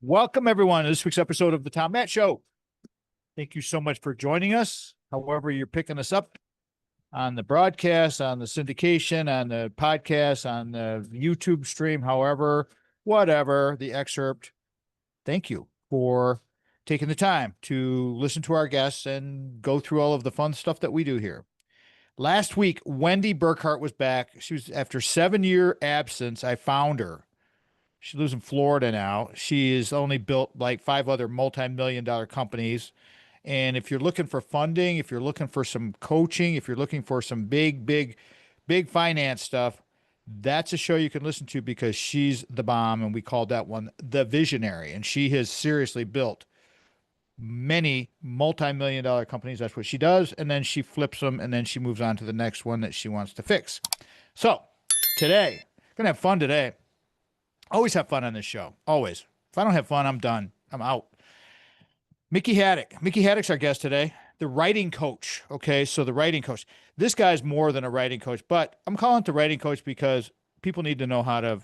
Welcome, everyone, to this week's episode of the Tom Matt Show. Thank you so much for joining us. However, you're picking us up on the broadcast, on the syndication, on the podcast, on the YouTube stream, however, whatever, the excerpt. Thank you for taking the time to listen to our guests and go through all of the fun stuff that we do here. Last week, Wendy Burkhart was back. She was, after 7-year absence, I found her. She lives in Florida now. She has only built like 5 other multi-million-dollar companies. And if you're looking for funding, if you're looking for some coaching, if you're looking for some big finance stuff, that's a show you can listen to because she's the bomb. And we called that one The Visionary. And she has seriously built many multi-million-dollar companies. That's what she does. And then she flips them and then she moves on to the next one that she wants to fix. So today, gonna have fun today. Always have fun on this show. Always. If I don't have fun, I'm done. I'm out. Mickey Hadick. Mickey Haddick's our guest today. The writing coach. Okay, so the writing coach. This guy's more than a writing coach, but I'm calling it the writing coach because people need to know how to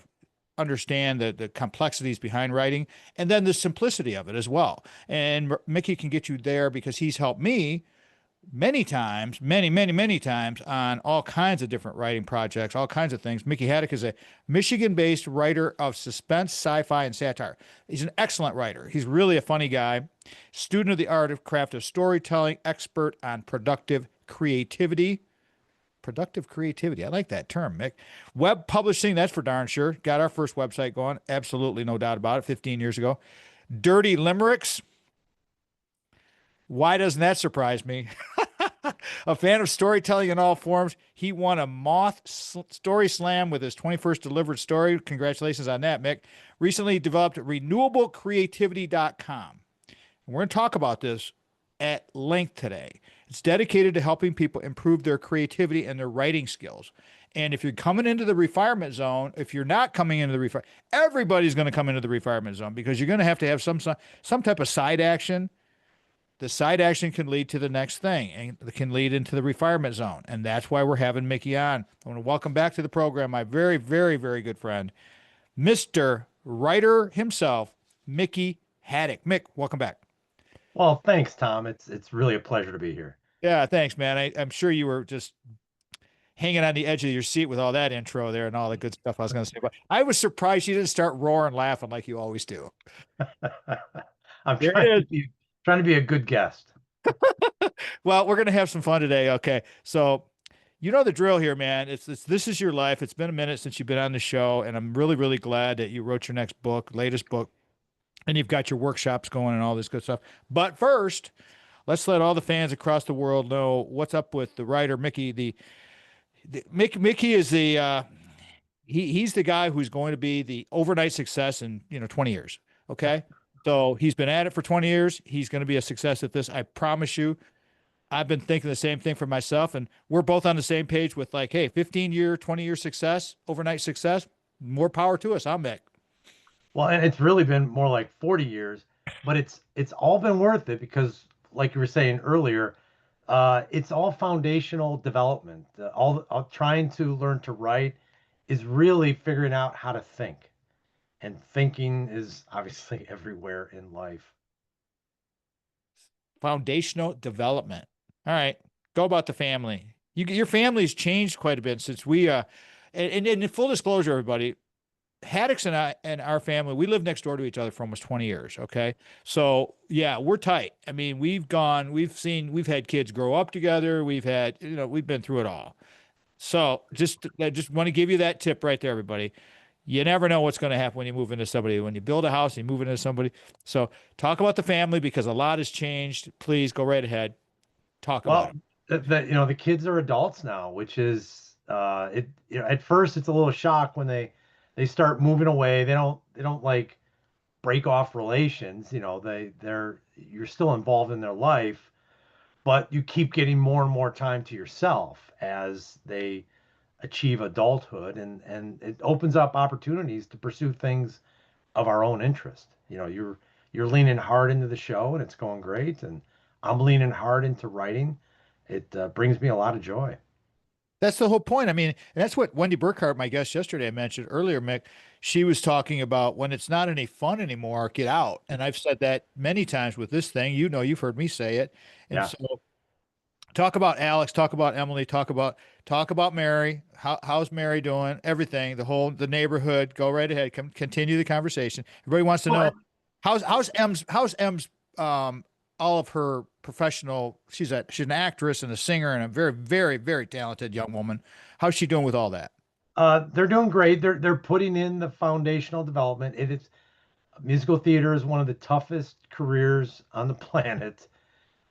understand the complexities behind writing and then the simplicity of it as well. And Mickey can get you there because he's helped me many times, many times on all kinds of different writing projects, all kinds of things. Mickey Hadick is a Michigan-based writer of suspense, sci-fi, and satire. He's an excellent writer. He's really a funny guy, student of the art of craft of storytelling, expert on productive creativity. Productive creativity. I like that term, Mick. Web publishing, that's for darn sure. Got our first website going. Absolutely no doubt about it, 15 years ago. Dirty limericks. Why doesn't that surprise me? A fan of storytelling in all forms. He won a Moth Story Slam with his 21st delivered story. Congratulations on that, Mick. Recently developed renewablecreativity.com. And we're going to talk about this at length today. It's dedicated to helping people improve their creativity and their writing skills. And if you're coming into the refinement zone, if you're not coming into the refinement, everybody's going to come into the refinement zone because you're going to have some type of side action. The side action can lead to the next thing and it can lead into the refinement zone. And that's why we're having Mickey on. I want to welcome back to the program my very, very, very good friend, Mr. Writer himself, Mickey Hadick. Mick, welcome back. Well, thanks, Tom. It's really a pleasure to be here. Yeah, thanks, man. I'm sure you were just hanging on the edge of your seat with all that intro there and all the good stuff I was going to say. But I was surprised you didn't start roaring laughing like you always do. I'm There it is. trying to be a good guest. Well, we're going to have some fun today. Okay. So, you know the drill here, man. It's this is your life. It's been a minute since you've been on the show, and I'm really, really glad that you wrote your next book, latest book, and you've got your workshops going and all this good stuff. But first, let's let all the fans across the world know what's up with the writer Mickey. Mickey is he's the guy who's going to be the overnight success in 20 years. Okay. So he's been at it for 20 years. He's going to be a success at this. I promise you. I've been thinking the same thing for myself, and we're both on the same page with like, hey, 15-year, 20-year success, overnight success, more power to us. I'm Mick. Well, and it's really been more like 40 years, but it's all been worth it because, like you were saying earlier, it's all foundational development. All trying to learn to write is really figuring out how to think, and thinking is obviously everywhere in life. Foundational development. All right, go about the family. Your family's changed quite a bit since we. And in full disclosure, everybody, Haddix and I and our family, we lived next door to each other for almost 20 years. Okay. So yeah, we're tight. I mean, we've had kids grow up together. We've been through it all. So I just want to give you that tip right there, everybody. You never know what's going to happen when you move into somebody. When you build a house, you move into somebody. So talk about the family because a lot has changed. Please go right ahead. Talk about Well, it. the kids are adults now, which is it. At first it's a little shock when they start moving away. They don't like break off relations. They're you're still involved in their life, but you keep getting more and more time to yourself as they achieve adulthood, and it opens up opportunities to pursue things of our own interest. You're leaning hard into the show, and it's going great, and I'm leaning hard into writing. It brings me a lot of joy. That's the whole point. I mean, and that's what Wendy Burkhart, my guest yesterday, I mentioned earlier, Mick. She was talking about when it's not any fun anymore, get out. And I've said that many times with this thing. You know, you've heard me say it. And Yeah. so talk about Alex, talk about Emily, talk about Mary. How's Mary doing? Everything, the neighborhood. Go right ahead. Continue the conversation. Everybody wants to know Well, how's M's all of her professional. She's an actress and a singer and a very, very, very talented young woman. How's she doing with all that? they're doing great. They're putting in the foundational development. It is musical theater is one of the toughest careers on the planet.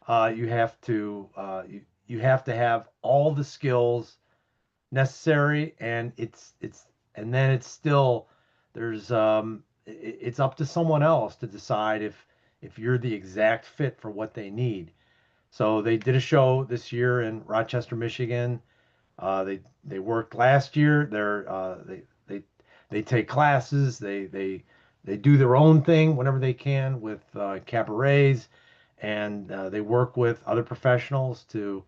You have to have all the skills necessary, and it's still there's it's up to someone else to decide if you're the exact fit for what they need. So they did a show this year in Rochester, Michigan. They worked last year. They take classes. They do their own thing whenever they can with cabarets, and they work with other professionals to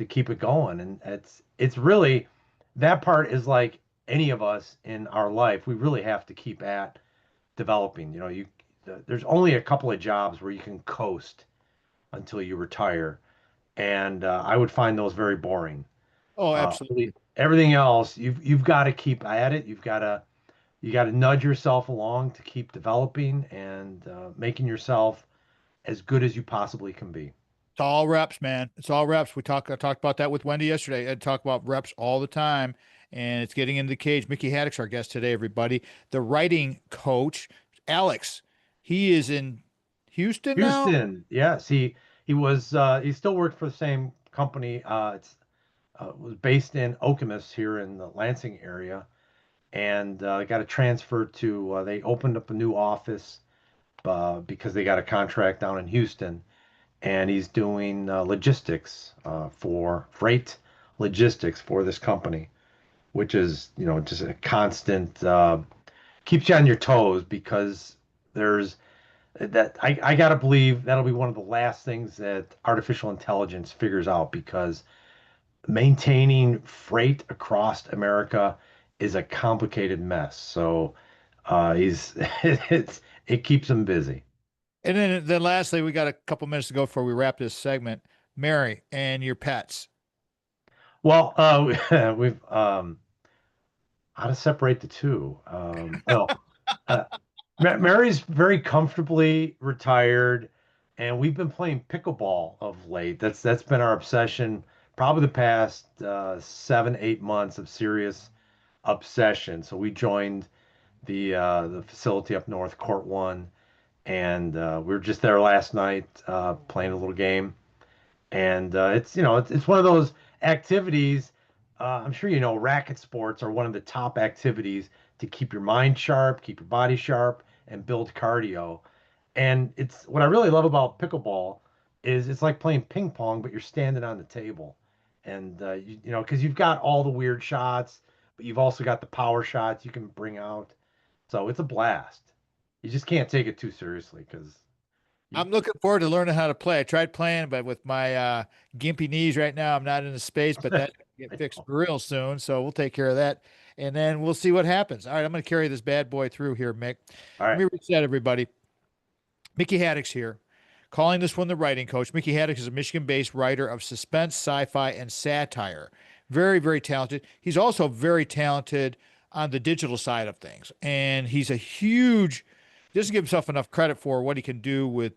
keep it going. And it's really that part is like any of us in our life. We really have to keep at developing. There's only a couple of jobs where you can coast until you retire, and I would find those very boring. Oh, Uh, absolutely. Everything else, you've got to keep at it. You got to nudge yourself along to keep developing and making yourself as good as you possibly can be. It's all reps, man. It's all reps. I talked about that with Wendy yesterday. I talk about reps all the time, and it's getting into the cage. Mickey Haddock's our guest today, everybody. The writing coach, Alex. He is in Houston now. Houston, yes, he still worked for the same company. It's was based in Okemos here in the Lansing area, and got a transfer to. They opened up a new office because they got a contract down in Houston, and he's doing logistics for freight logistics for this company, which is just a constant keeps you on your toes because there's that I gotta believe that'll be one of the last things that artificial intelligence figures out because maintaining freight across America is a complicated mess. So he's it keeps him busy. And then lastly, we got a couple minutes to go before we wrap this segment. Mary and your pets. Well, we've how to separate the two. Oh, uh, Mary's very comfortably retired, and we've been playing pickleball of late. That's been our obsession, probably the past 7, 8 months of serious obsession. So we joined the facility up north, Court One, and we were just there last night playing a little game. And it's one of those activities. I'm sure racket sports are one of the top activities to keep your mind sharp, keep your body sharp, and build cardio. And it's what I really love about pickleball is it's like playing ping pong, but you're standing on the table, and because you've got all the weird shots, but you've also got the power shots you can bring out. So it's a blast. You just can't take it too seriously because you. I'm looking forward to learning how to play. I tried playing, but with my gimpy knees right now, I'm not in the space, but that get I fixed know. real soon. So we'll take care of that. And then we'll see what happens. All right, I'm going to carry this bad boy through here, Mick. All Let right. me reset everybody. Mickey Haddock's here, calling this one the writing coach. Mickey Haddock is a Michigan-based writer of suspense, sci-fi, and satire. Very, very talented. He's also very talented on the digital side of things, and he's a huge. Doesn't give himself enough credit for what he can do with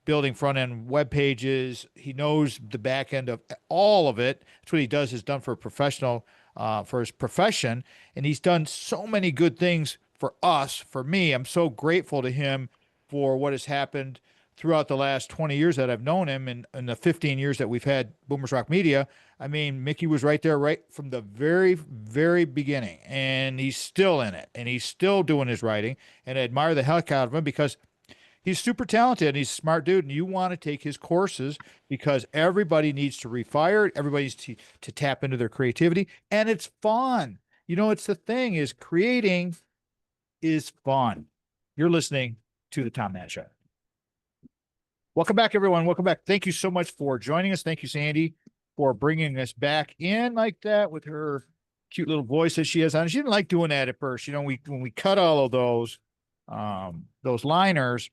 building front end web pages. He knows the back end of all of it. That's what he does. Has done for a professional, for his profession, and he's done so many good things for us. For me, I'm so grateful to him for what has happened throughout the last 20 years that I've known him and the 15 years that we've had Boomers Rock Media. I mean, Mickey was right there right from the very, very beginning, and he's still in it, and he's still doing his writing, and I admire the heck out of him because he's super talented and he's a smart dude, and you want to take his courses because everybody needs to refire. Everybody needs to tap into their creativity, and it's fun. It's the thing is creating is fun. You're listening to the Tom Matt Show. Welcome back, everyone. Welcome back. Thank you so much for joining us. Thank you, Sandy, for bringing us back in like that with her cute little voice that she has on. She didn't like doing that at first. You know, when we cut all of those liners,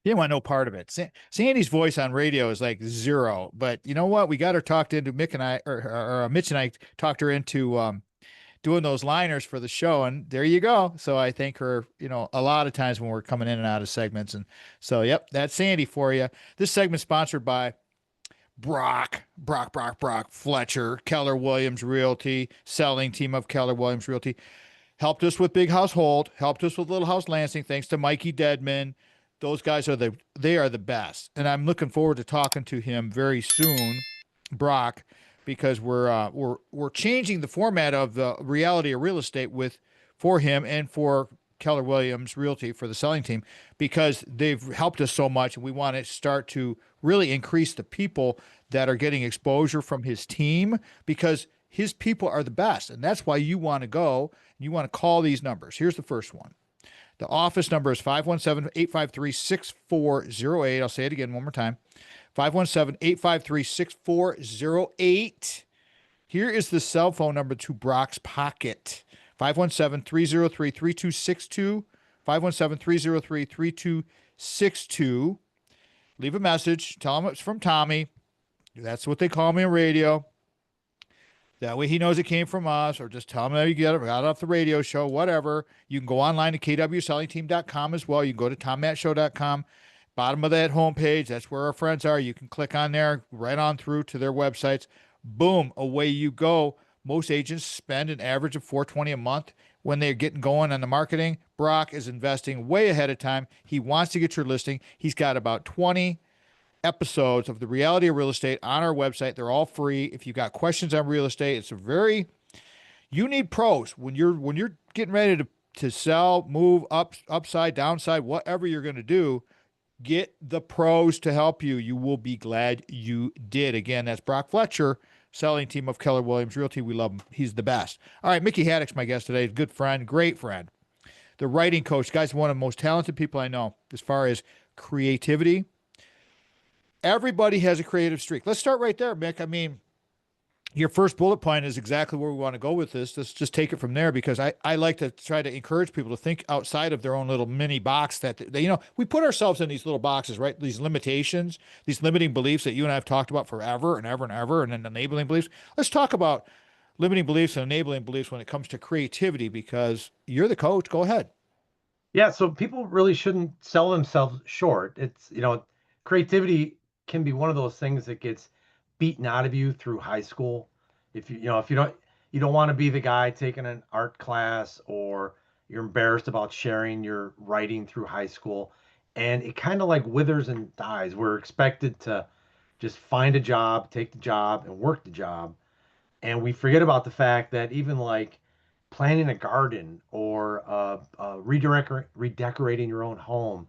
he didn't want no part of it. Sandy's voice on radio is like zero. But you know what? We got her talked into Mick and I, or Mitch and I talked her into doing those liners for the show, and there you go. So I thank her, you know, a lot of times when we're coming in and out of segments. And so, yep, that's Sandy for you. This segment sponsored by Brock Fletcher, Keller Williams Realty, selling team of Keller Williams Realty. Helped us with Big Household, helped us with Little House Lansing, thanks to Mikey Deadman. Those guys are the best. And I'm looking forward to talking to him very soon, Brock, because we're changing the format of the reality of real estate for him and for Keller Williams Realty for the selling team, because they've helped us so much, and we want to start to really increase the people that are getting exposure from his team, because his people are the best. And that's why you want to go and you want to call these numbers. Here's the first one. The office number is 517-853-6408. I'll say it again one more time. 517-853-6408. Here is the cell phone number to Brock's pocket. 517-303-3262. 517-303-3262. Leave a message. Tell him it's from Tommy. That's what they call me on radio. That way he knows it came from us, or just tell him that you got it off the radio show, whatever. You can go online to kwsellingteam.com as well. You can go to tommattshow.com. Bottom of that homepage, that's where our friends are. You can click on there, right on through to their websites. Boom, away you go. Most agents spend an average of $420 a month when they're getting going on the marketing. Brock is investing way ahead of time. He wants to get your listing. He's got about 20 episodes of the reality of real estate on our website. They're all free. If you've got questions on real estate, you need pros when you're getting ready to sell, move up, upside, downside, whatever you're going to do. Get the pros to help you. You will be glad you did. Again, that's Brock Fletcher, selling team of Keller Williams Realty. We love him. He's the best. All right, Mickey Haddick's my guest today. Good friend, great friend. The writing coach. Guy's one of the most talented people I know as far as creativity. Everybody has a creative streak. Let's start right there, Mick. I mean, your first bullet point is exactly where we want to go with this. Let's just take it from there, because I like to try to encourage people to think outside of their own little mini box that we put ourselves in these little boxes, right? These limitations, these limiting beliefs that you and I have talked about forever and ever and ever, and then enabling beliefs. Let's talk about limiting beliefs and enabling beliefs when it comes to creativity, because you're the coach. Go ahead. Yeah, so people really shouldn't sell themselves short. It's, creativity can be one of those things that gets beaten out of you through high school. If you don't want to be the guy taking an art class, or you're embarrassed about sharing your writing through high school, and it kind of like withers and dies. We're expected to just find a job, take the job, and work the job. And we forget about the fact that even like planting a garden, or redecorating your own home,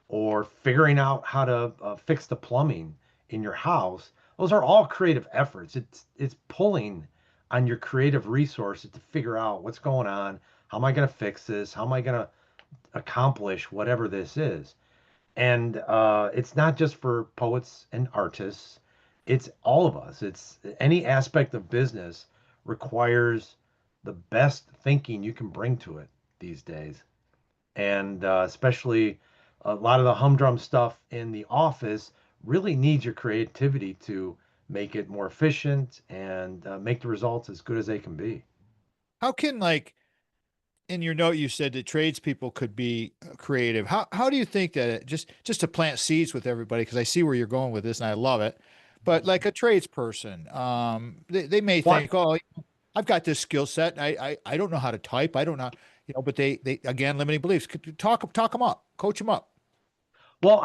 or figuring out how to fix the plumbing in your house, those are all creative efforts. It's pulling on your creative resources to figure out what's going on. How am I going to fix this? How am I going to accomplish whatever this is? And it's not just for poets and artists. It's all of us. It's any aspect of business requires the best thinking you can bring to it these days. And especially a lot of the humdrum stuff in the office really needs your creativity to make it more efficient and make the results as good as they can be. How can, like, in your note you said that tradespeople could be creative. How do you think that just to plant seeds with everybody, because I see where you're going with this and I love it. But like a tradesperson, they may What? think, oh, I've got this skill set. I don't know how to type. I don't know, but they again, limiting beliefs. Talk them up, coach them up. Well,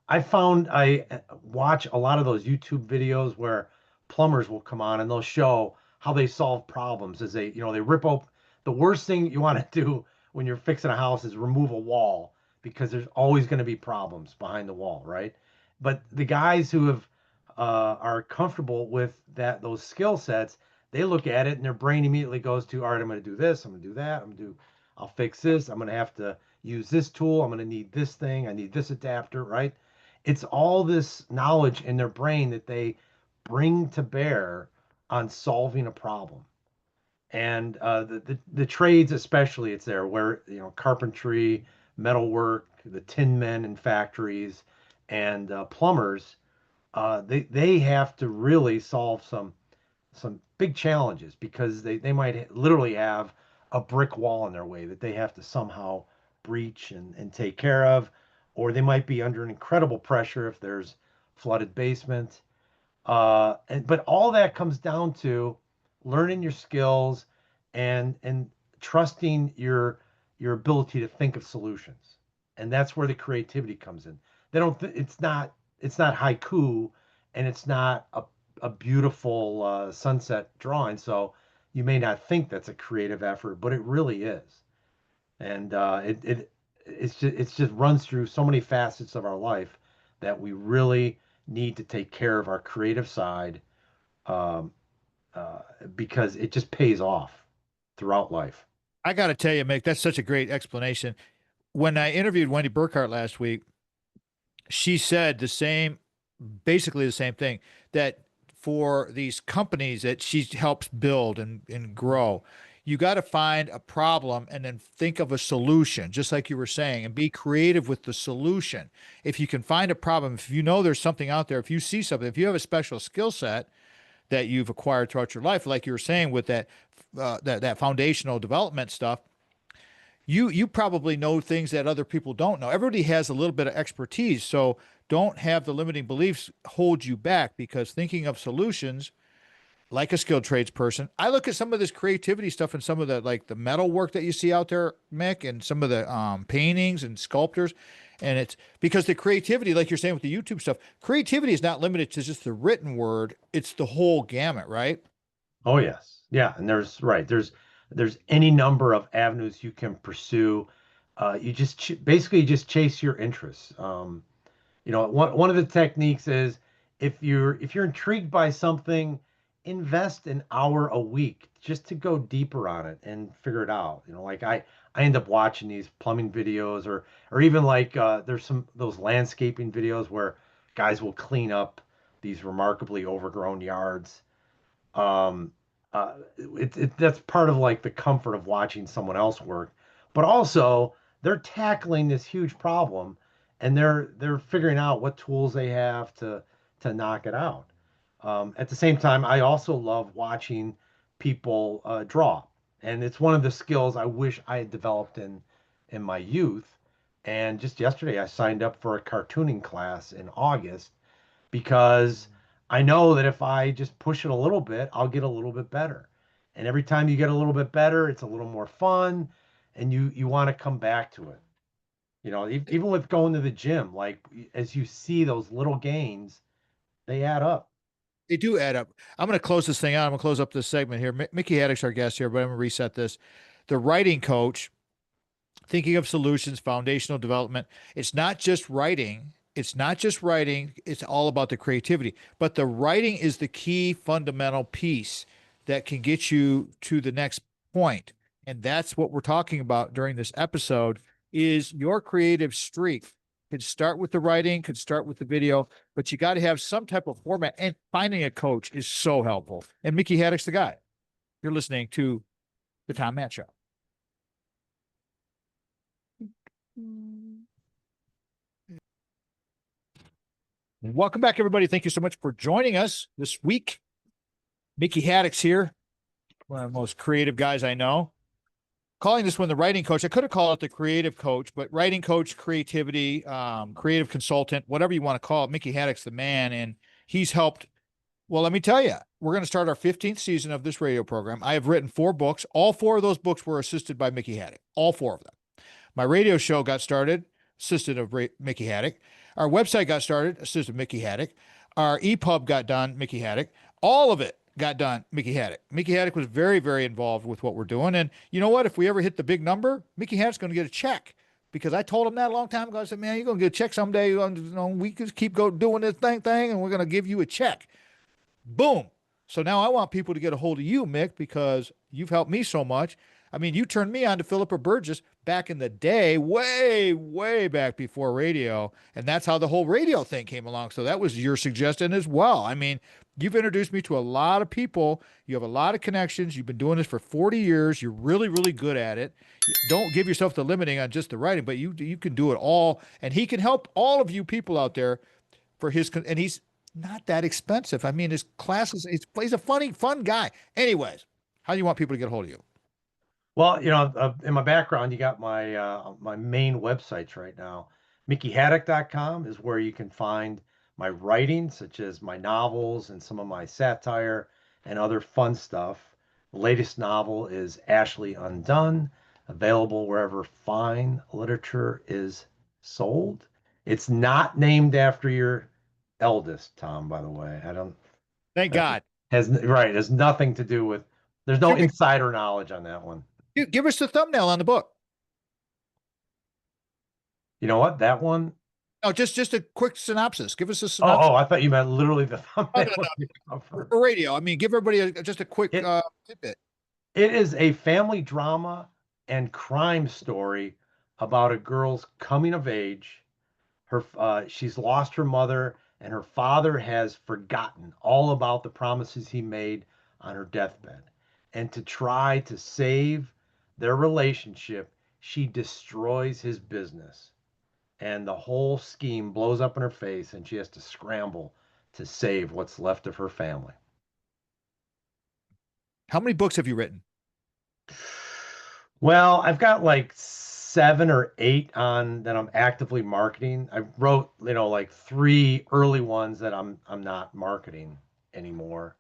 I found I watch a lot of those YouTube videos where plumbers will come on and they'll show how they solve problems as they rip open. The worst thing you want to do when you're fixing a house is remove a wall, because there's always going to be problems behind the wall, right? But the guys who are comfortable with those skill sets, they look at it and their brain immediately goes to, all right, I'm going to do this, I'm going to do that, I'll fix this, I'm going to have to use this tool, I'm going to need this thing, I need this adapter, right? It's all this knowledge in their brain that they bring to bear on solving a problem. And the trades especially, it's there where carpentry, metalwork, the tin men in factories, and plumbers, they have to really solve some big challenges because they might literally have a brick wall in their way that they have to somehow breach and take care of, or they might be under an incredible pressure if there's flooded basement. But all that comes down to learning your skills and trusting your ability to think of solutions. And that's where the creativity comes in. They don't it's not haiku, and it's not a beautiful sunset drawing, so you may not think that's a creative effort, but it really is. And it's just runs through so many facets of our life that we really need to take care of our creative side, um, uh, because it just pays off throughout life. I got to tell you, Mick, that's such a great explanation. When I interviewed Wendy Burkhart last week, she said basically the same thing, that for these companies that she helps build and grow, you got to find a problem and then think of a solution, just like you were saying, and be creative with the solution. If you can find a problem, if you know there's something out there, if you see something, if you have a special skill set that you've acquired throughout your life, like you were saying with that foundational development stuff, you probably know things that other people don't know. Everybody has a little bit of expertise, so don't have the limiting beliefs hold you back, because thinking of solutions like a skilled tradesperson. I look at some of this creativity stuff and some of the like the metal work that you see out there, Mick, and some of the paintings and sculptors. And it's because the creativity, like you're saying with the YouTube stuff, creativity is not limited to just the written word. It's the whole gamut, right? Oh yes, yeah, and there's any number of avenues you can pursue. You just basically just chase your interests. One of the techniques is if you're intrigued by something, invest an hour a week just to go deeper on it and figure it out. Like I end up watching these plumbing videos, or even like there's some those landscaping videos where guys will clean up these remarkably overgrown yards. um that's part of like the comfort of watching someone else work, but also they're tackling this huge problem, and they're figuring out what tools they have to knock it out. At the same time, I also love watching people draw, and it's one of the skills I wish I had developed in my youth. And just yesterday I signed up for a cartooning class in August because I know that if I just push it a little bit, I'll get a little bit better. And every time you get a little bit better, it's a little more fun, and you want to come back to it. Even with going to the gym, like as you see those little gains, they add up. They do add up. I'm going to close this thing out. I'm going to close up this segment here. Mickey Haddock's our guest here, but I'm going to reset this. The writing coach, thinking of solutions, foundational development. It's not just writing. It's not just writing. It's all about the creativity. But the writing is the key fundamental piece that can get you to the next point. And that's what we're talking about during this episode is your creative streak. Could start with the writing, could start with the video, but you got to have some type of format. And finding a coach is so helpful. And Mickey Haddock's the guy. You're listening to the Tom Matt Show. Welcome back, everybody. Thank you so much for joining us this week. Mickey Haddock's here, one of the most creative guys I know. Calling this one the writing coach. I could have called it the creative coach, but writing coach, creativity, creative consultant, whatever you want to call it. Mickey Haddock's the man, and he's helped. Well, let me tell you, we're going to start our 15th season of this radio program. I have written 4 books. All 4 of those books were assisted by Mickey Haddock. All 4 of them. My radio show got started, assisted of Mickey Haddock. Our website got started, assisted Mickey Haddock. Our EPUB got done, Mickey Haddock. All of it got done, Mickey Haddock. Mickey Haddock was very, very involved with what we're doing. And you know what? If we ever hit the big number, Mickey Haddock's going to get a check, because I told him that a long time ago. I said, man, you're going to get a check someday. We just keep doing this thing, and we're going to give you a check. Boom. So now I want people to get a hold of you, Mick, because you've helped me so much. I mean, you turned me on to Philippa Burgess back in the day, way, way back before radio. And that's how the whole radio thing came along. So that was your suggestion as well. I mean, you've introduced me to a lot of people. You have a lot of connections. You've been doing this for 40 years. You're really, really good at it. Don't give yourself the limiting on just the writing, but you can do it all. And he can help all of you people out there for and he's not that expensive. I mean, his classes, he's a funny, fun guy. Anyways, how do you want people to get a hold of you? Well, in my background, you got my main websites right now. MickeyHaddick.com is where you can find my writing, such as my novels and some of my satire and other fun stuff. The latest novel is Ashley Undone, available wherever fine literature is sold. It's not named after your eldest, Tom, by the way. I don't Thank that God. has right, has nothing to do with, there's no insider knowledge on that one. Give us the thumbnail on the book. You know what? That one. No, just a quick synopsis. Give us a Oh, synopsis. I thought you meant literally the No, thumbnail. for radio. I mean, give everybody just a quick It tidbit. it is a family drama and crime story about a girl's coming of age. She's lost her mother, and her father has forgotten all about the promises he made on her deathbed. And to try to save their relationship, she destroys his business. And the whole scheme blows up in her face, and she has to scramble to save what's left of her family. How many books have you written? Well, I've got like 7 or 8 on that I'm actively marketing. I wrote, like 3 early ones that I'm not marketing anymore.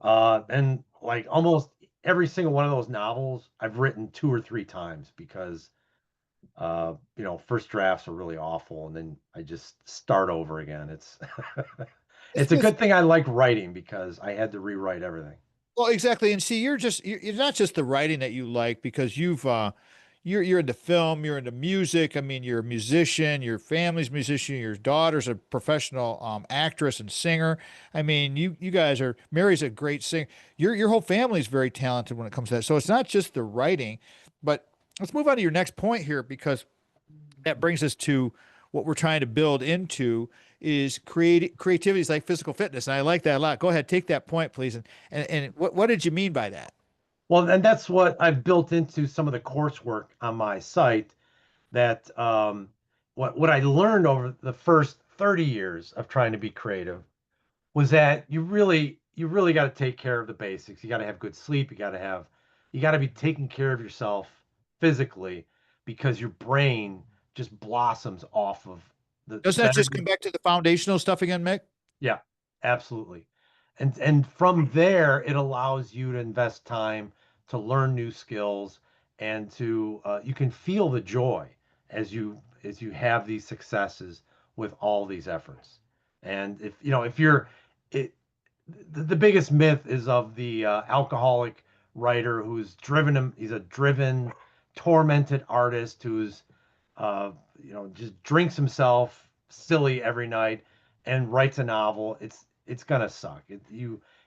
And like almost every single one of those novels I've written 2 or 3 times because first drafts are really awful, and then I just start over again. It's It's it's a just good thing I like writing because I had to rewrite everything. well, exactly. And see, you're not just the writing that you like because you're into film, you're into music. I mean, you're a musician, your family's a musician, your daughter's a professional actress and singer. I mean, you guys are Mary's a great singer. Your whole family's very talented when it comes to that. So it's not just the writing, but let's move on to your next point here because that brings us to what we're trying to build into is creativity is like physical fitness. And I like that a lot. Go ahead, take that point, please. And what did you mean by that? Well, and that's what I've built into some of the coursework on my site. That what I learned over the first 30 years of trying to be creative was that you really got to take care of the basics. You got to have good sleep. You got to be taking care of yourself physically because your brain just blossoms off of the Doesn't that better just you. come back to the foundational stuff again, Mick? Yeah, absolutely. And from there, it allows you to invest time to learn new skills and to you can feel the joy as you have these successes with all these efforts. And if you're it, the biggest myth is of the alcoholic writer who's driven him. He's a driven, tormented artist who's just drinks himself silly every night and writes a novel. It's gonna suck.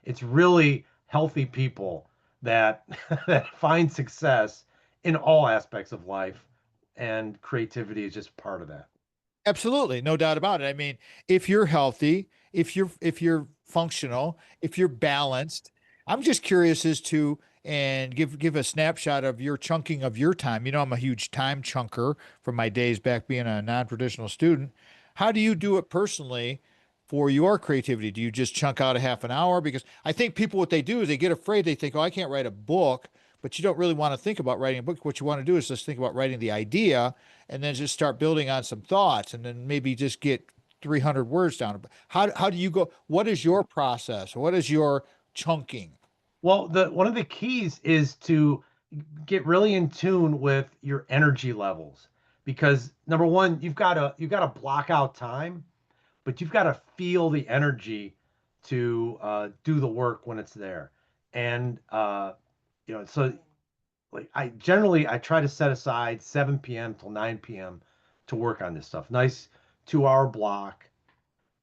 It's really healthy people that that find success in all aspects of life, and creativity is just part of that. Absolutely, no doubt about it. I mean, if you're healthy, if you're functional, if you're balanced, I'm just curious as to and give a snapshot of your chunking of your time. You know, I'm a huge time chunker from my days back being a non-traditional student. How do you do it personally for your creativity? Do you just chunk out a half an hour? Because I think people what they do is they get afraid. They think, oh, I can't write a book, but you don't really want to think about writing a book. What you want to do is just think about writing the idea and then just start building on some thoughts and then maybe just get 300 words down. How do you go? What is your process? What is your chunking? Well, the one of the keys is to get really in tune with your energy levels because number one, you've got to block out time, but you've got to feel the energy to do the work when it's there. And so like I try to set aside 7 p.m. till 9 p.m. to work on this stuff. Nice 2 hour block.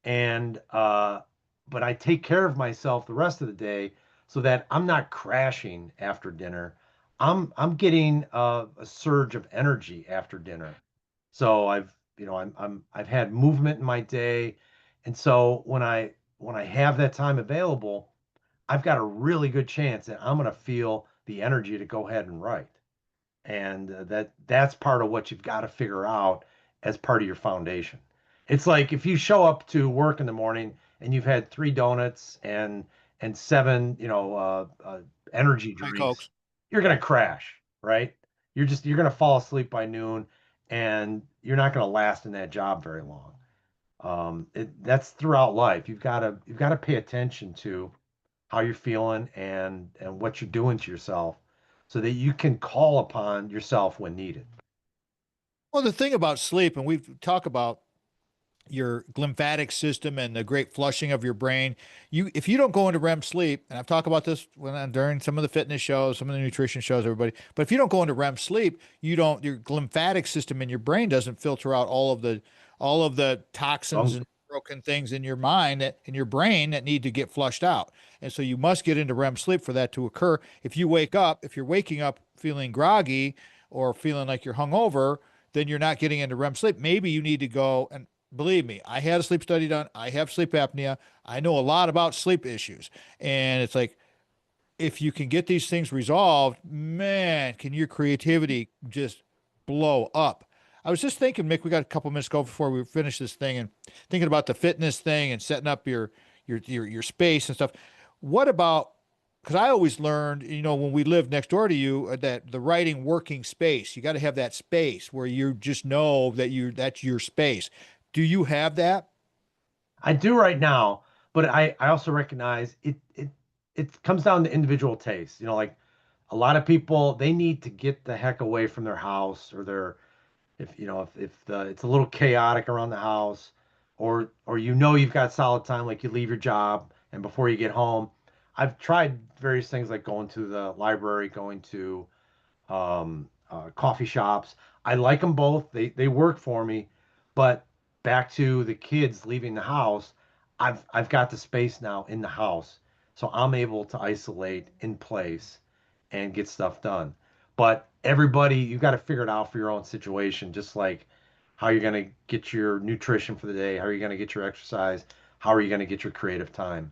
And but I take care of myself the rest of the day so that I'm not crashing after dinner. I'm getting a surge of energy after dinner. So I've had movement in my day, and so when I have that time available, I've got a really good chance that I'm going to feel the energy to go ahead and write. And that's part of what you've got to figure out as part of your foundation. It's like if you show up to work in the morning and you've had 3 donuts and seven, energy Hi, drinks, folks. you're gonna crash, right? You're gonna fall asleep by noon, and you're not gonna last in that job very long. That's throughout life. You've got to pay attention to how you're feeling and what you're doing to yourself so that you can call upon yourself when needed. Well, the thing about sleep, and we've talked about your lymphatic system and the great flushing of your brain. If you don't go into REM sleep, and I've talked about this during some of the fitness shows, some of the nutrition shows, everybody, but if you don't go into REM sleep, your lymphatic system in your brain doesn't filter out all of the toxins Drunk. and broken things in your mind in your brain that need to get flushed out. And so you must get into REM sleep for that to occur. If you're waking up feeling groggy or feeling like you're hungover, then you're not getting into REM sleep. Maybe you need to go and believe me, I had a sleep study done. I have sleep apnea. I know a lot about sleep issues. And it's like, if you can get these things resolved, man, can your creativity just blow up. I was just thinking, Mick, we got a couple minutes to go before we finish this thing and thinking about the fitness thing and setting up your space and stuff. What about, because I always learned, when we lived next door to you, that the writing working space, you got to have that space where you just know that's your space. Do you have that? I do right now, but I also recognize it comes down to individual taste. Like a lot of people, they need to get the heck away from their house or their if it's a little chaotic around the house, or you've got solid time, like you leave your job and before you get home. I've tried various things like going to the library, going to coffee shops. I like them both. They work for me. But back to the kids leaving the house, I've got the space now in the house, so I'm able to isolate in place and get stuff done. But everybody, you got to figure it out for your own situation, just like how you're going to get your nutrition for the day, how are you going to get your exercise, how are you going to get your creative time.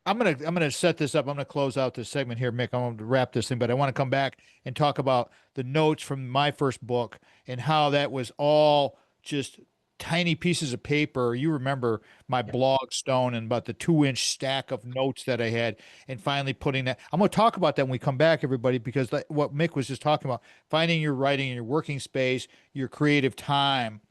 I'm gonna set this up. I'm gonna close out this segment here, Mick. I'm gonna wrap this thing, but I want to come back and talk about the notes from my first book and how that was all just tiny pieces of paper. You remember my Yeah. blog stone and about the 2-inch stack of notes that I had, and finally putting that. I'm gonna talk about that when we come back, everybody, because what Mick was just talking about, finding your writing in your working space, your creative time.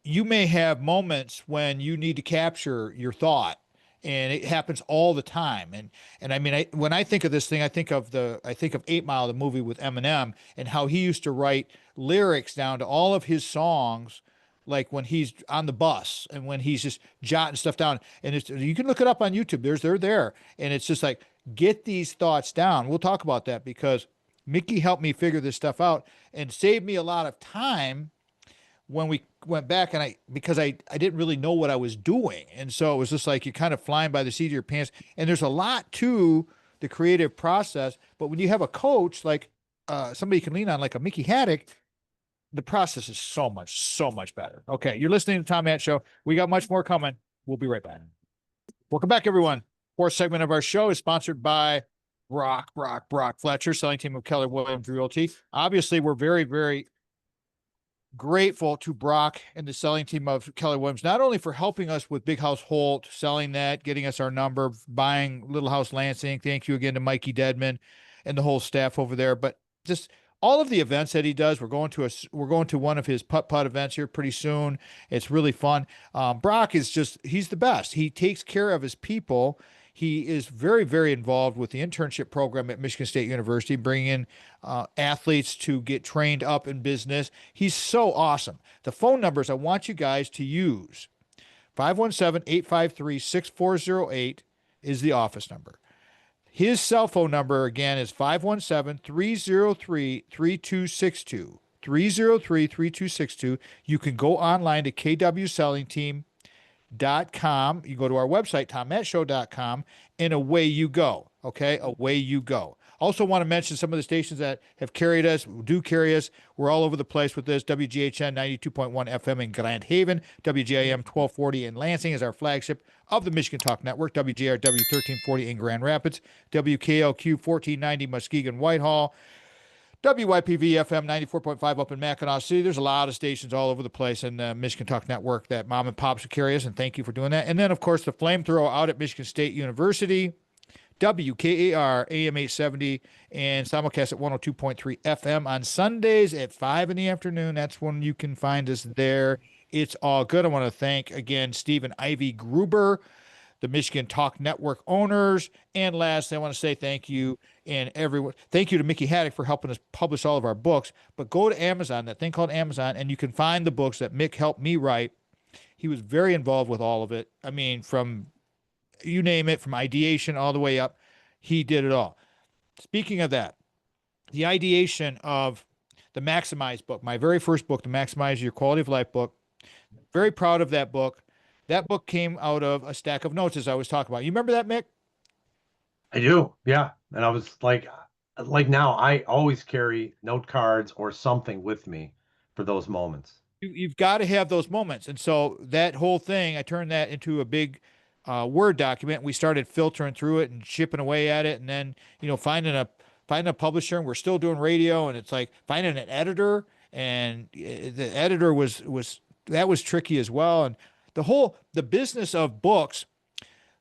You may have moments when you need to capture your thought, and it happens all the time. And I mean, when I think of this thing, I think of 8 Mile, the movie with Eminem, and how he used to write lyrics down to all of his songs, like when he's on the bus and when he's just jotting stuff down. And you can look it up on YouTube. They're there, and it's just like, get these thoughts down. We'll talk about that because Mickey helped me figure this stuff out and saved me a lot of time when we went back, and because I didn't really know what I was doing. And so it was just like you're kind of flying by the seat of your pants. And there's a lot to the creative process. But when you have a coach, like somebody you can lean on, like a Mickey Haddick, the process is so much better. Okay. You're listening to the Tom Matt Show. We got much more coming. We'll be right back. Welcome back, everyone. Fourth segment of our show is sponsored by Brock Fletcher, selling team of Keller Williams Realty. Obviously, we're very, very grateful to Brock and the selling team of Keller Williams, not only for helping us with Big House Holt, selling that, getting us our number, buying Little House Lansing. Thank you again to Mikey Deadman and the whole staff over there. But just all of the events that he does. We're going to one of his putt events here pretty soon. It's really fun. Brock he's the best. He takes care of his people. He is very, very involved with the internship program at Michigan State University, bringing in athletes to get trained up in business. He's so awesome. The phone numbers I want you guys to use: 517-853-6408 is the office number. His cell phone number, again, is 517-303-3262. 303-3262. You can go online to kwsellingteam.com. You go to our website, tommattshow.com, and away you go. Okay, away you go. Also want to mention some of the stations that have carried us, do carry us. We're all over the place with this. WGHN 92.1 FM in Grand Haven, WGIM 1240 in Lansing is our flagship of the Michigan Talk Network, WJRW 1340 in Grand Rapids, WKLQ 1490 Muskegon Whitehall, WYPV FM 94.5 up in Mackinac City. There's a lot of stations all over the place in the Michigan Talk Network that mom and pops will carry us, and thank you for doing that. And then, of course, the flamethrower out at Michigan State University, WKAR AM 870, and simulcast at 102.3 FM on Sundays at 5 in the afternoon. That's when you can find us there. It's all good. I want to thank, again, Steve and Ivy Gruber, the Michigan Talk Network owners. And last, I want to say thank you and everyone. Thank you to Mickey Hadick for helping us publish all of our books. But go to Amazon, that thing called Amazon, and you can find the books that Mick helped me write. He was very involved with all of it. I mean, from you name it, from ideation all the way up, he did it all. Speaking of that, the ideation of the Maximize book, my very first book, the Maximize Your Quality of Life book, very proud of that book. That book came out of a stack of notes, as I was talking about. You remember that, Mick? I do, yeah. And I was like now I always carry note cards or something with me for those moments. You've got to have those moments. And so that whole thing, I turned that into a big Word document. We started filtering through it and chipping away at it. And then, finding a publisher, and we're still doing radio. And it's like finding an editor, and the editor was tricky as well. And the business of books,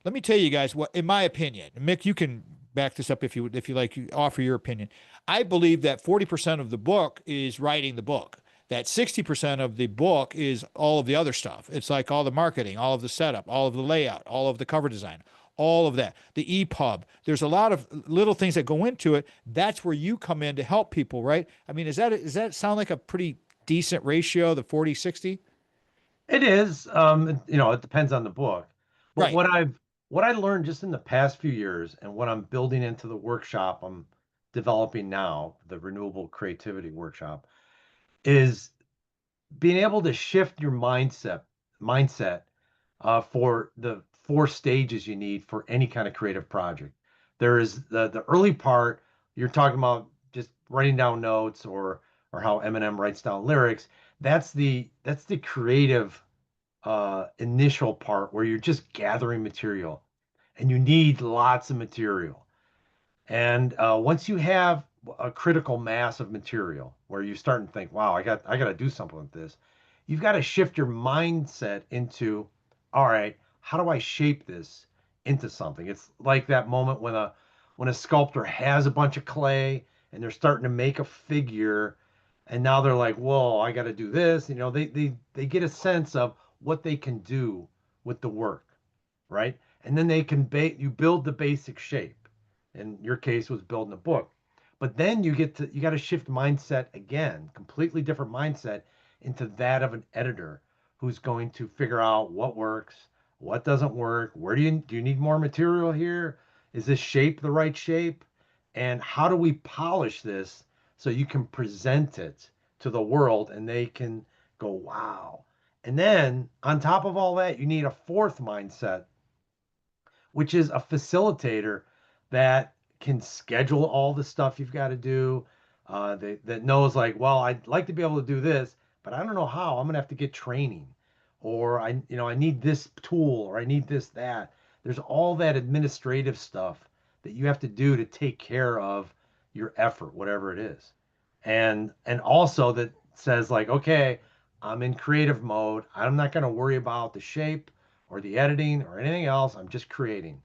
let me tell you guys what, in my opinion, Mick, you can back this up if you like, you offer your opinion. I believe that 40% of the book is writing the book. That 60% of the book is all of the other stuff. It's like all the marketing, all of the setup, all of the layout, all of the cover design, all of that. The EPUB. There's a lot of little things that go into it. That's where you come in to help people, right? I mean, does that sound like a pretty decent ratio, the 40-60? It is. It depends on the book. But Right. what I learned just in the past few years and what I'm building into the workshop I'm developing now, the Renewable Creativity workshop, is being able to shift your mindset for the four stages you need for any kind of creative project. There is the early part, you're talking about just writing down notes or how Eminem writes down lyrics. That's the creative initial part where you're just gathering material and you need lots of material. And once you have a critical mass of material where you start and think, wow, I got to do something with this, you've got to shift your mindset into, all right, how do I shape this into something? It's like that moment when a sculptor has a bunch of clay and they're starting to make a figure, and now they're like, whoa, I got to do this. They get a sense of what they can do with the work, right? And then you build the basic shape. In your case was building a book. But then you got to shift mindset again, completely different mindset into that of an editor who's going to figure out what works, what doesn't work, where do you need more material here? Is this shape the right shape? And how do we polish this so you can present it to the world and they can go, wow. And then on top of all that, you need a fourth mindset, which is a facilitator that can schedule all the stuff you've got to do. That knows like, well, I'd like to be able to do this, but I don't know how. I'm gonna have to get training, or I need this tool, or I need this that. There's all that administrative stuff that you have to do to take care of your effort, whatever it is, and also that says like, okay, I'm in creative mode. I'm not gonna worry about the shape or the editing or anything else. I'm just creating,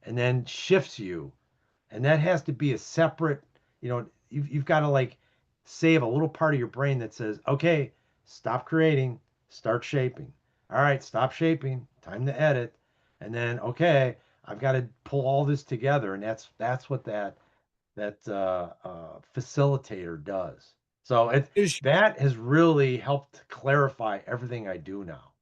and then shifts you. And that has to be a separate, you've got to like save a little part of your brain that says, okay, stop creating, start shaping. All right, stop shaping, time to edit. And then, okay, I've got to pull all this together. And that's what that facilitator does. So Is that has really helped clarify everything I do now.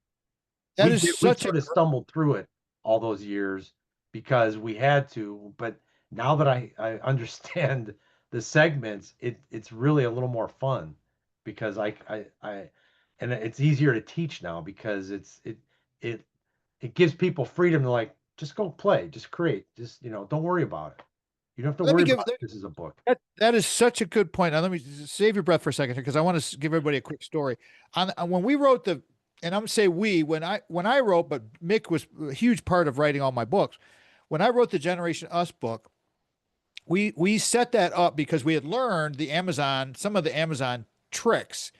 that is We such a sort of stumbled through it all those years because we had to, but now that I understand the segments, it's really a little more fun because and it's easier to teach now because it it gives people freedom to like just go play, just create, just don't worry about it. You don't have to Let me worry give about this is a book. that is such a good point. Now let me save your breath for a second here because I want to give everybody a quick story. On when we wrote and I'm gonna say we when I wrote, but Mick was a huge part of writing all my books. When I wrote the Generation Us book, we set that up because we had learned some of the Amazon tricks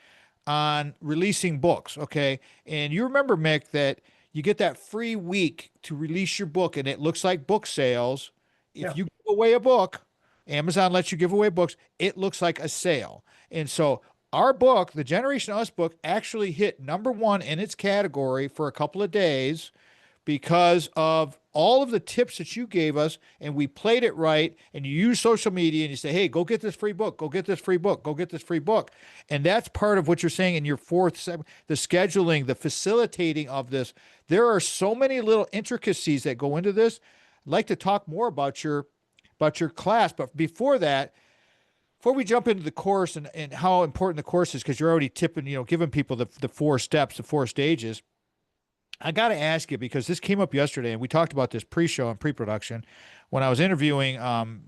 on releasing books. Okay. And you remember, Mick, that you get that free week to release your book and it looks like book sales. If Yeah. you give away a book, Amazon lets you give away books, it looks like a sale. And so our book, the Generation Us book, actually hit #1 in its category for a couple of days because of all of the tips that you gave us, and we played it right, and you use social media and you say, hey, go get this free book, go get this free book, go get this free book. And that's part of what you're saying in your fourth segment, the scheduling, the facilitating of this. There are so many little intricacies that go into this. I'd like to talk more about your class, but before that, before we jump into the course and how important the course is, because you're already tipping, giving people the 4 steps, the 4 stages. I got to ask you because this came up yesterday, and we talked about this pre-show and pre-production. When I was interviewing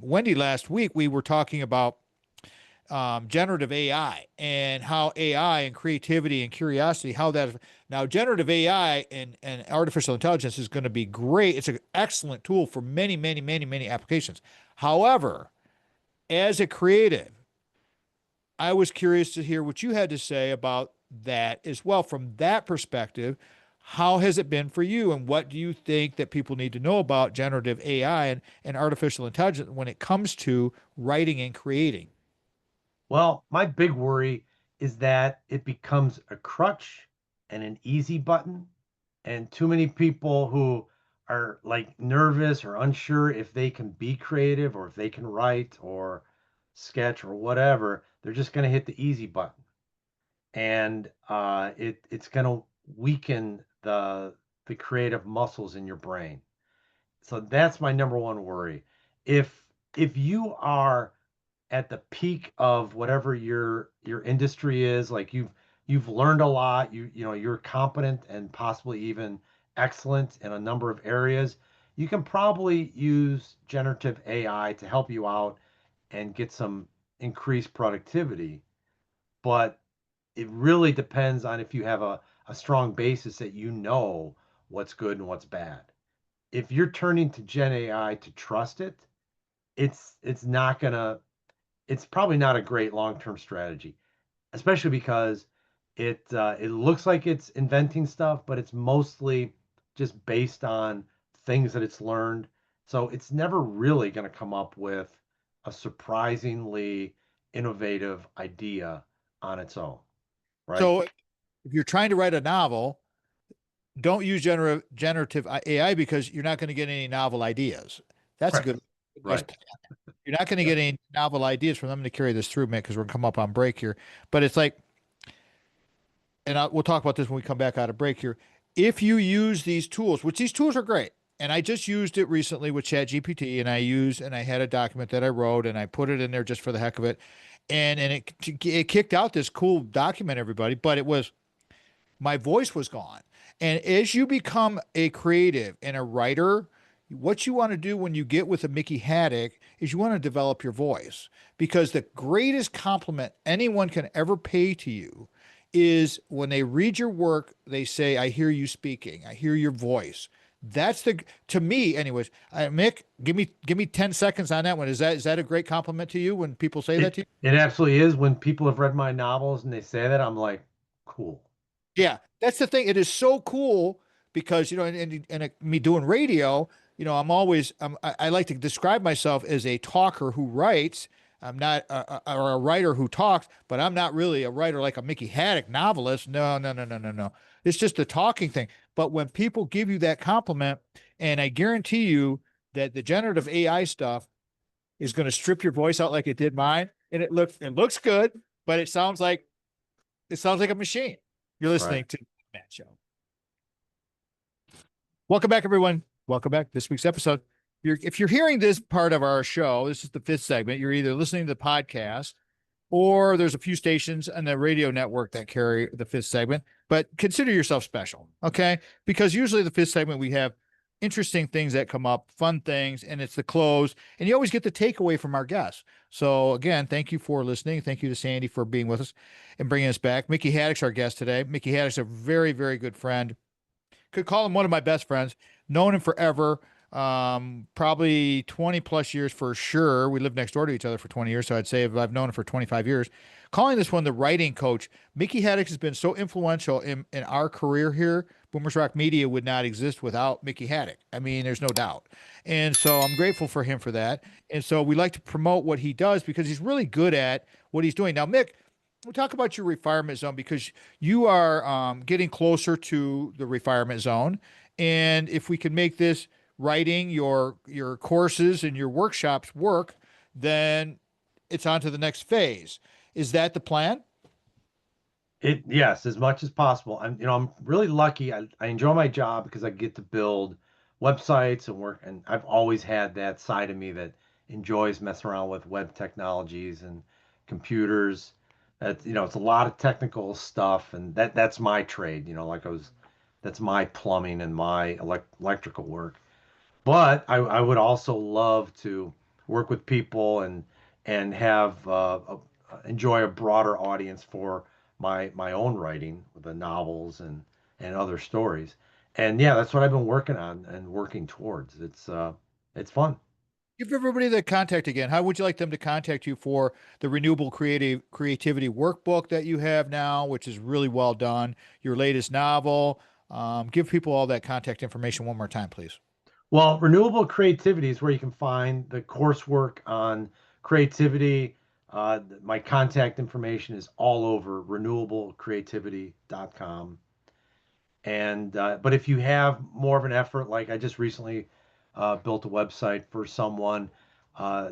Wendy last week, we were talking about generative AI and how AI and creativity and curiosity, how that now generative AI and artificial intelligence is going to be great. It's an excellent tool for many, many, many, many applications. However, as a creative, I was curious to hear what you had to say about that as well. From that perspective, how has it been for you? And what do you think that people need to know about generative AI and artificial intelligence when it comes to writing and creating? Well, my big worry is that it becomes a crutch and an easy button. And too many people who are like nervous or unsure if they can be creative or if they can write or sketch or whatever, they're just going to hit the easy button. And it's going to weaken the creative muscles in your brain. So that's my number 1 worry. If if you are at the peak of whatever your industry is, like you've learned a lot, you're competent and possibly even excellent in a number of areas, you can probably use generative AI to help you out and get some increased productivity. But it really depends on if you have a strong basis that you know what's good and what's bad. If you're turning to Gen AI to trust it, it's not gonna it's probably not a great long-term strategy, especially because it looks like it's inventing stuff, but it's mostly just based on things that it's learned. So it's never really going to come up with a surprisingly innovative idea on its own, right? So if you're trying to write a novel, don't use generative AI because you're not going to get any novel ideas. That's a Right. good, nice. Right. You're not going to Yeah. get any novel ideas from them to carry this through, man, because we're going to come up on break here. But it's like, and we'll talk about this when we come back out of break here. If you use these tools, which these tools are great, and I just used it recently with ChatGPT, and I had a document that I wrote, and I put it in there just for the heck of it, and it kicked out this cool document, everybody, but my voice was gone. And as you become a creative and a writer, what you want to do when you get with a Mickey Hadick is you want to develop your voice because the greatest compliment anyone can ever pay to you is when they read your work, they say, I hear you speaking, I hear your voice. That's to me, anyways. Mick, give me 10 seconds on that one. Is that a great compliment to you when people say that It to you? it absolutely is. When people have read my novels and they say that, I'm like, cool. Yeah, that's the thing. It is so cool because me doing radio, I like to describe myself as a talker who writes. I'm not or a writer who talks, but I'm not really a writer like a Mickey Haddock novelist. No, no, no, no, no, no. It's just a talking thing. But when people give you that compliment, and I guarantee you that the generative AI stuff is going to strip your voice out like it did mine, and it looks good, but it sounds like a machine. You're Right. listening to the Matt Show. Welcome back, everyone. Welcome back to this week's episode. If you're hearing this part of our show, this is the 5th segment. You're either listening to the podcast or there's a few stations on the radio network that carry the 5th segment. But consider yourself special, okay? Because usually the 5th segment we have interesting things that come up, fun things, and it's the close. And you always get the takeaway from our guests. So again, thank you for listening. Thank you to Sandy for being with us and bringing us back. Mickey Haddock's our guest today. Mickey Haddock's a very, very good friend. Could call him one of my best friends. Known him forever. Probably 20 plus years for sure. We lived next door to each other for 20 years. So I'd say I've known him for 25 years. Calling this one the writing coach. Mickey Haddock has been so influential in our career here. Boomers Rock Media would not exist without Mickey Haddock. I mean, there's no doubt. And so I'm grateful for him for that. And so we like to promote what he does because he's really good at what he's doing. Now, Mick, we'll talk about your retirement zone because you are getting closer to the retirement zone. And if we can make this writing, your courses and your workshops work, then it's on to the next phase. Is that the plan? Yes, as much as possible. I'm really lucky. I enjoy my job because I get to build websites and work, and I've always had that side of me that enjoys messing around with web technologies and computers. It's a lot of technical stuff, and that's my trade. That's my plumbing and my electrical work. But I would also love to work with people and have enjoy a broader audience for my own writing, the novels and other stories. And yeah, that's what I've been working on and working towards. It's fun. Give everybody the contact again. How would you like them to contact you for the Renewable Creativity workbook that you have now, which is really well done, your latest novel? Give people all that contact information one more time, please. Well, Renewable Creativity is where you can find the coursework on creativity. My contact information is all over renewablecreativity.com. And but if you have more of an effort, like I just recently built a website for someone,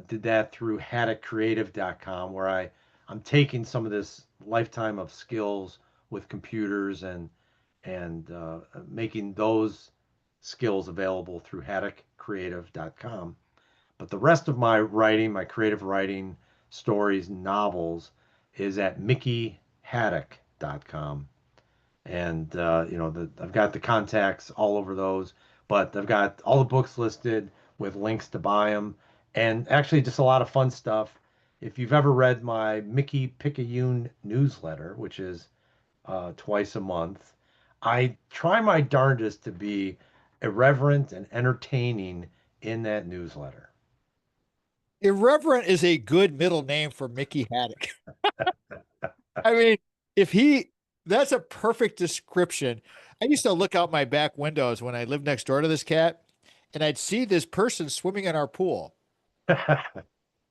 did that through haddickcreative.com, where I'm taking some of this lifetime of skills with computers and making those skills available through haddickcreative.com. But the rest of my writing, my creative writing, stories, novels, is at mickeyhaddock.com. And I've got the contacts all over those, but I've got all the books listed with links to buy them, and actually just a lot of fun stuff. If you've ever read my Mickey Picayune newsletter, which is twice a month, I try my darndest to be irreverent and entertaining in that newsletter. Irreverent is a good middle name for Mickey Haddock. I mean, if he, that's a perfect description. I used to look out my back windows when I lived next door to this cat, and I'd see this person swimming in our pool.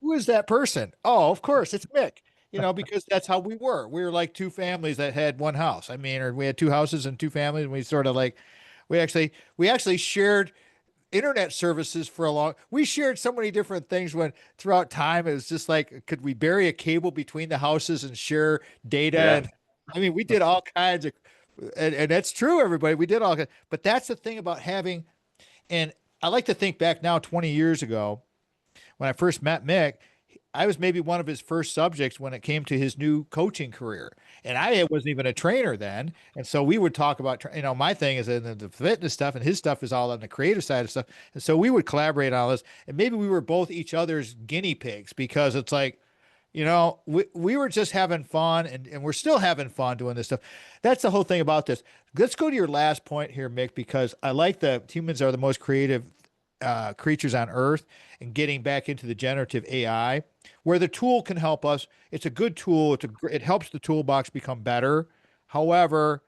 Who is that person? Oh, of course, it's Mick. Because that's how we were. We were like two families that had one house. I mean, or we had two houses and two families, and we sort of like we actually shared internet services for a long. We shared so many different things when throughout time it was just like, could we bury a cable between the houses and share data? Yeah. And I mean, we did all kinds of, and that's true, everybody. We did all, but that's the thing about having, and I like to think back now, 20 years ago, when I first met Mick, I was maybe one of his first subjects when it came to his new coaching career. And I wasn't even a trainer then. And so we would talk about, my thing is in the fitness stuff, and his stuff is all on the creative side of stuff. And so we would collaborate on all this. And maybe we were both each other's guinea pigs because it's like, we were just having fun and we're still having fun doing this stuff. That's the whole thing about this. Let's go to your last point here, Mick, because I like that humans are the most creative creatures on earth and getting back into the generative AI where the tool can help us. It's a good tool. It helps the toolbox become better. However,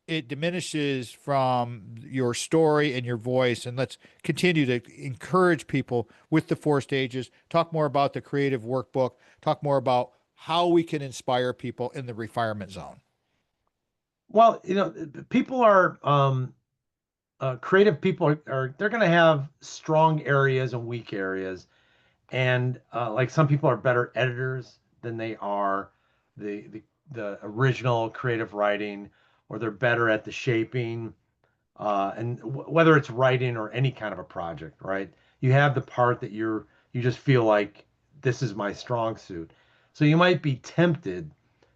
it diminishes from your story and your voice. And let's continue to encourage people with the 4 stages. Talk more about the creative workbook. Talk more about how we can inspire people in the retirement zone. Well, people are creative people are they're going to have strong areas and weak areas, and like some people are better editors than they are the original creative writing, or they're better at the shaping, and whether it's writing or any kind of a project, right? You have the part that you just feel like this is my strong suit. So you might be tempted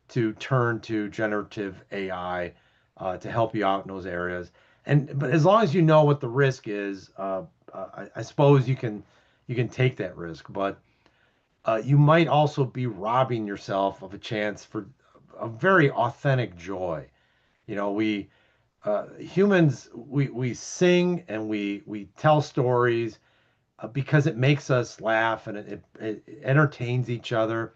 to turn to generative AI to help you out in those areas. And but as long as you know what the risk is, I suppose you can take that risk. But you might also be robbing yourself of a chance for a very authentic joy. You know, we humans we sing and we tell stories because it makes us laugh and it entertains each other,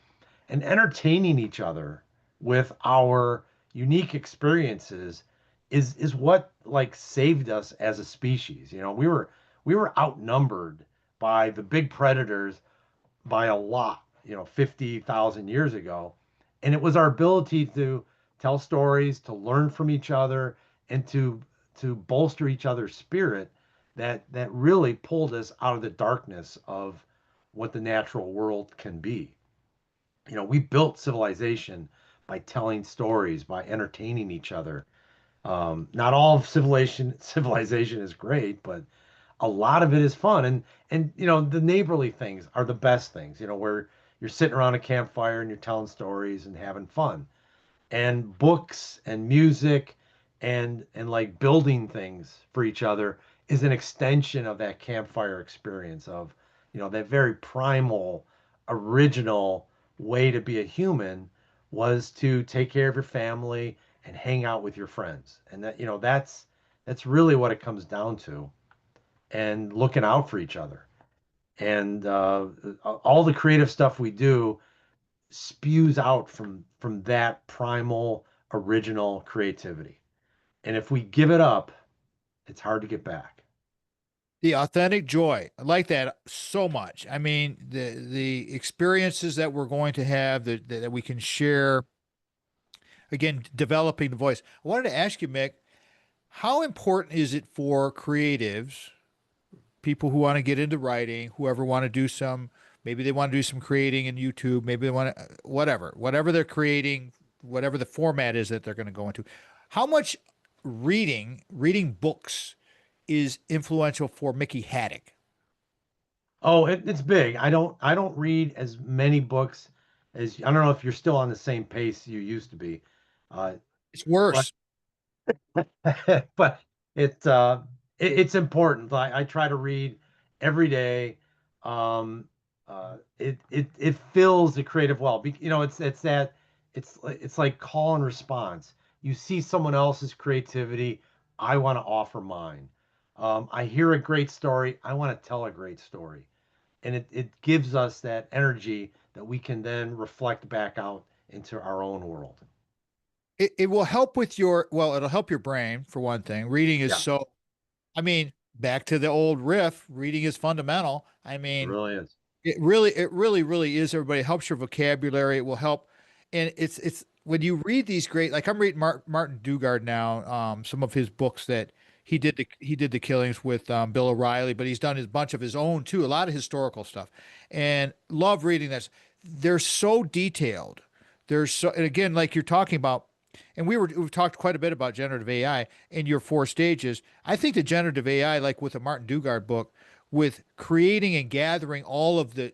and entertaining each other with our unique experiences is what like saved us as a species. You know, we were outnumbered by the big predators by a lot, you know, 50,000 years ago. And it was our ability to tell stories, to learn from each other, and to bolster each other's spirit that really pulled us out of the darkness of what the natural world can be. You know, we built civilization by telling stories, by entertaining each other. Not all of civilization is great, but a lot of it is fun. And you know, the neighborly things are the best things, you know, where you're sitting around a campfire and you're telling stories and having fun. And books and music and like building things for each other is an extension of that campfire experience of, you know, that very primal, original way to be a human was to take care of your family and hang out with your friends. And that, you know, that's really what it comes down to, and looking out for each other. And all the creative stuff we do spews out from that primal, original creativity. And if we give it up, it's hard to get back. The authentic joy. I like that so much. I mean, the experiences that we're going to have that we can share, again, developing the voice. I wanted to ask you, Mick, how important is it for creatives, people who want to get into writing, whoever want to do some, maybe they want to do some creating in YouTube, maybe they want to, whatever they're creating, whatever the format is that they're going to go into. How much reading books is influential for Mickey Haddick? Oh, it's big. I don't read as many books as I don't know if you're still on the same pace you used to be. Uh, It's but worse. but it's important. I try to read every day. Um, it fills the creative well. You know, it's that it's like call and response. You see someone else's creativity, I want to offer mine. I hear a great story, I want to tell a great story, and it gives us that energy that we can then reflect back out into our own world. It will help with it'll help your brain for one thing. Reading is Yeah, so, I mean, back to the old riff, reading is fundamental. I it mean, really is. really is. Everybody, it helps your vocabulary. It will help, and it's when you read these great. Like I'm reading Martin Dugard now. Some of his books that he did the killings with Bill O'Reilly, but he's done a bunch of his own too. A lot of historical stuff, and love reading this. They're so detailed. They're so, and again, like you're talking about. And we've talked quite a bit about generative AI in your four stages. I think the generative AI, like with the Martin Dugard book, with creating and gathering all of the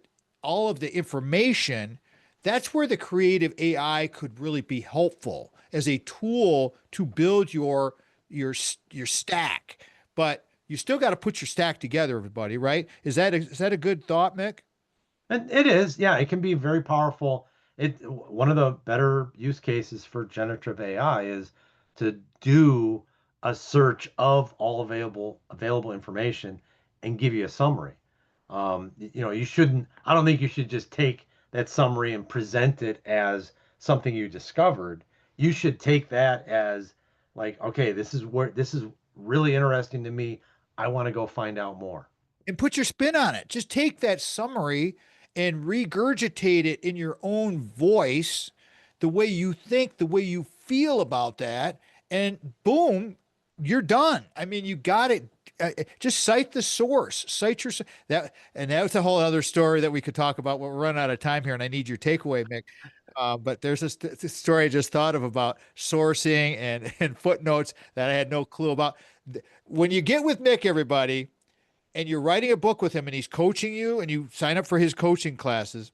information, that's where the creative AI could really be helpful as a tool to build your stack. But you still got to put your stack together, everybody, right? Is that a good thought, Mick? And it is, yeah, it can be very powerful. One of the better use cases for generative AI is to do a search of all available information and give you a summary. You know, you shouldn't. I don't think you should just take that summary and present it as something you discovered. You should take that as like, okay, this is really interesting to me. I want to go find out more. And put your spin on it. Just take that summary and regurgitate it in your own voice, the way you think, the way you feel about that, and boom, you're done. I mean, you got it. Just cite the source, cite your that, and that's a whole other story that we could talk about. But we're running out of time here, and I need your takeaway, Mick. But there's this story I just thought of about sourcing and footnotes that I had no clue about. When you get with Mick, everybody, and you're writing a book with him and he's coaching you and you sign up for his coaching classes,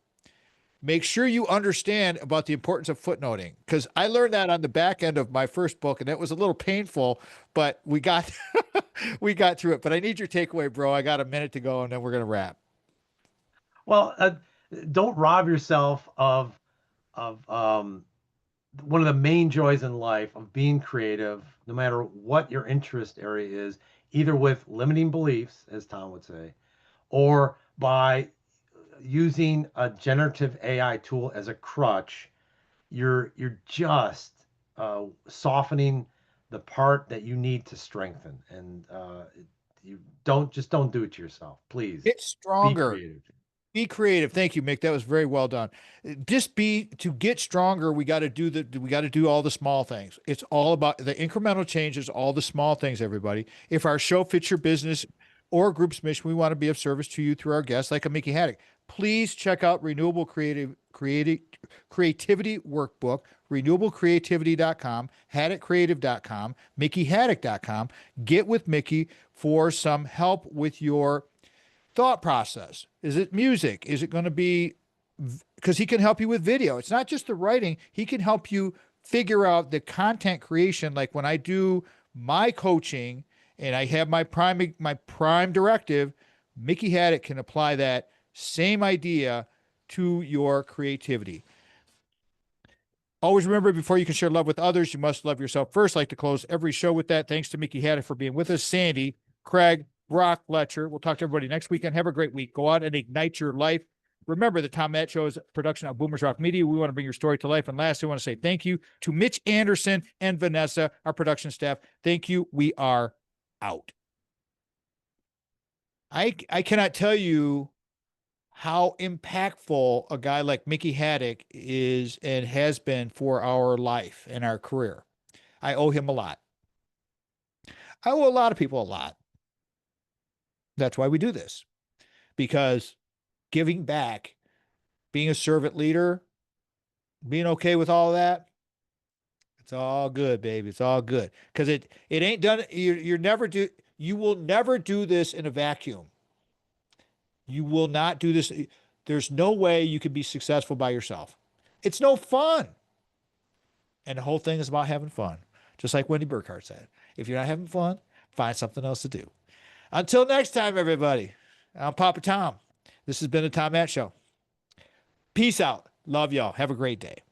make sure you understand about the importance of footnoting, because I learned that on the back end of my first book, and it was a little painful, but we got we got through it. But I need your takeaway, bro. I got a minute to go, and then we're gonna wrap. Well, don't rob yourself of one of the main joys in life of being creative, no matter what your interest area is, either with limiting beliefs, as Tom would say, or by using a generative AI tool as a crutch. You're just softening the part that you need to strengthen, and you don't do it to yourself. Please Get be stronger. creative. Be creative. Thank you, Mick. That was very well done. Just be to get stronger. We got to do all the small things. It's all about the incremental changes, all the small things, everybody. If our show fits your business or group's mission, we want to be of service to you through our guests like a Mickey Hadick. Please check out Renewable Creativity Workbook, renewablecreativity.com, hadickcreative.com, mickeyhaddick.com. Get with Mickey for some help with your thought process. Is it music? Is it going to be, because he can help you with video? It's not just the writing. He can help you figure out the content creation. Like when I do my coaching and I have my prime directive, Mickey Haddock can apply that same idea to your creativity. Always remember, before you can share love with others, you must love yourself first. I'd like to close every show with that. Thanks to Mickey Haddock for being with us. Sandy, Craig, Brock, Letcher. We'll talk to everybody next weekend. Have a great week. Go out and ignite your life. Remember, the Tom Matt Show is a production of Boomers Rock Media. We want to bring your story to life. And lastly, I want to say thank you to Mitch Anderson and Vanessa, our production staff. Thank you. We are out. I cannot tell you how impactful a guy like Mickey Haddock is and has been for our life and our career. I owe him a lot. I owe a lot of people a lot. That's why we do this, because giving back, being a servant leader, being okay with all that, it's all good, baby. It's all good. Because it ain't done. You will never do this in a vacuum. You will not do this. There's no way you can be successful by yourself. It's no fun. And the whole thing is about having fun. Just like Wendy Burkhardt said, if you're not having fun, find something else to do. Until next time, everybody, I'm Papa Tom. This has been the Tom Matt Show. Peace out. Love y'all. Have a great day.